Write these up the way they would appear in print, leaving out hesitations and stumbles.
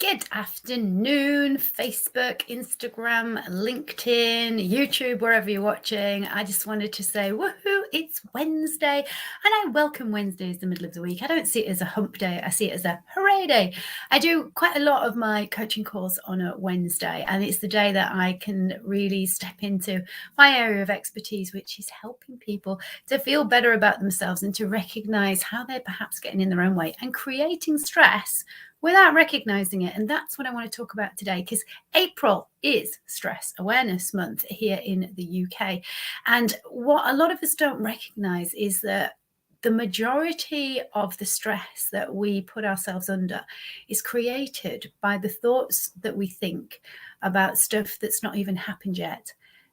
Good afternoon, Facebook, Instagram, LinkedIn, YouTube, wherever you're watching. I just wanted to say, woohoo, it's Wednesday. And I welcome Wednesday as the middle of the week. I don't see it as a hump day. I see it as a hooray day. I do quite a lot of my coaching calls on a Wednesday, and it's the day that I can really step into my area of expertise, which is helping people to feel better about themselves and to recognize how they're perhaps getting in their own way and creating stress without recognizing it. And that's what I want to talk about today, because April is Stress Awareness Month here in the UK. And what a lot of us don't recognize is that the majority of the stress that we put ourselves under is created by the thoughts that we think about stuff that's not even happened yet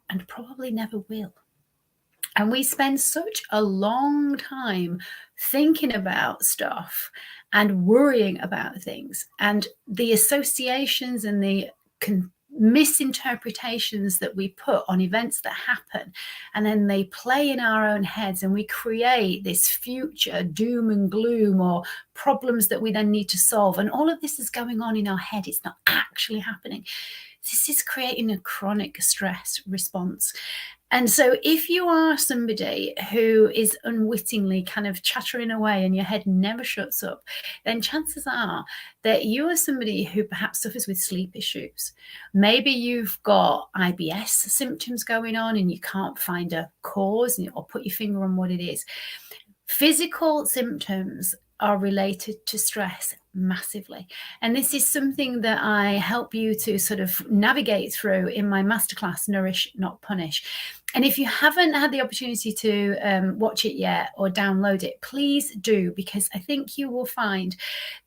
and probably never will. And we spend such a long time thinking about stuff and worrying about things, and the associations and the misinterpretations that we put on events that happen, and then they play in our own heads, and we create this future doom and gloom or problems that we then need to solve. And all of this is going on in our head. It's not actually happening. This is creating a chronic stress response. And so if you are somebody who is unwittingly kind of chattering away and your head never shuts up, then chances are that you are somebody who perhaps suffers with sleep issues. Maybe you've got IBS symptoms going on and you can't find a cause or put your finger on what it is. Physical symptoms are related to stress massively. And this is something that I help you to sort of navigate through in my masterclass, Nourish, Not Punish. And if you haven't had the opportunity to watch it yet or download it, please do, because I think you will find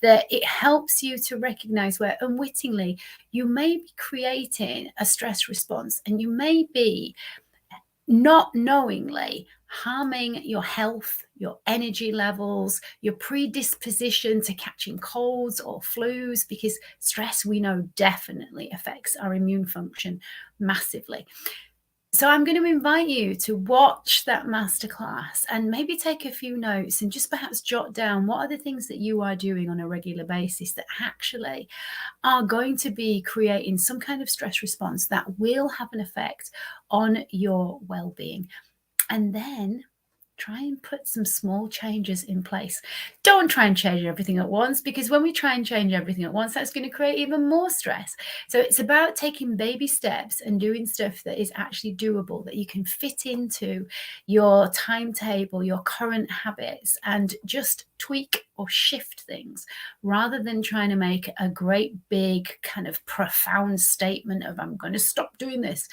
that it helps you to recognize where unwittingly you may be creating a stress response, and you may be not knowingly harming your health, your energy levels, your predisposition to catching colds or flus, because stress, we know, definitely affects our immune function massively. So I'm going to invite you to watch that masterclass and maybe take a few notes and just perhaps jot down what are the things that you are doing on a regular basis that actually are going to be creating some kind of stress response that will have an effect on your well-being. And then try and put some small changes in place. Don't try and change everything at once, because when we try and change everything at once, that's going to create even more stress. So it's about taking baby steps and doing stuff that is actually doable, that you can fit into your timetable, your current habits, and just tweak or shift things, rather than trying to make a great big kind of profound statement of, I'm going to stop doing this.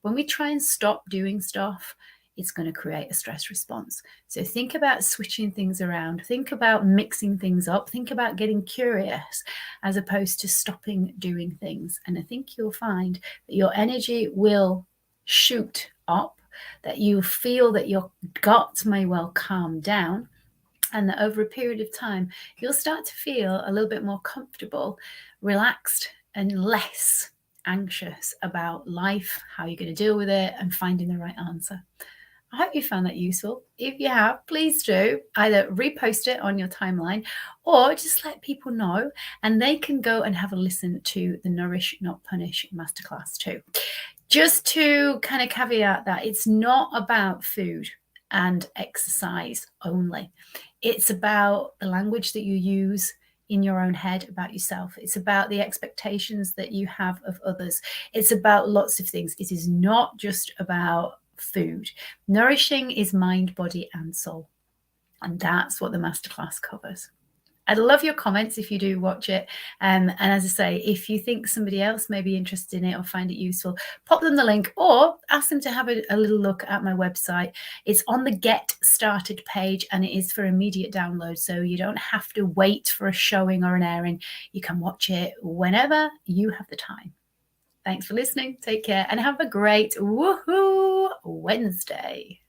When we try and stop doing stuff, it's going to create a stress response. So think about switching things around. Think about mixing things up. Think about getting curious as opposed to stopping doing things. And I think you'll find that your energy will shoot up, that you feel that your gut may well calm down, and that over a period of time, you'll start to feel a little bit more comfortable, relaxed, and less anxious about life, how you're going to deal with it, and finding the right answer. I hope you found that useful. If you have, please do either repost it on your timeline or just let people know, and they can go and have a listen to the Nourish, Not Punish masterclass too. Just to kind of caveat that, it's not about food and exercise only. It's about the language that you use in your own head about yourself. It's about the expectations that you have of others. It's about lots of things. It is not just about food. Nourishing is mind, body, and soul. And that's what the masterclass covers. I'd love your comments if you do watch it. And as I say, if you think somebody else may be interested in it or find it useful, pop them the link or ask them to have a little look at my website. It's on the Get Started page, and it is for immediate download. So you don't have to wait for a showing or an airing. You can watch it whenever you have the time. Thanks for listening. Take care and have a great woohoo Wednesday.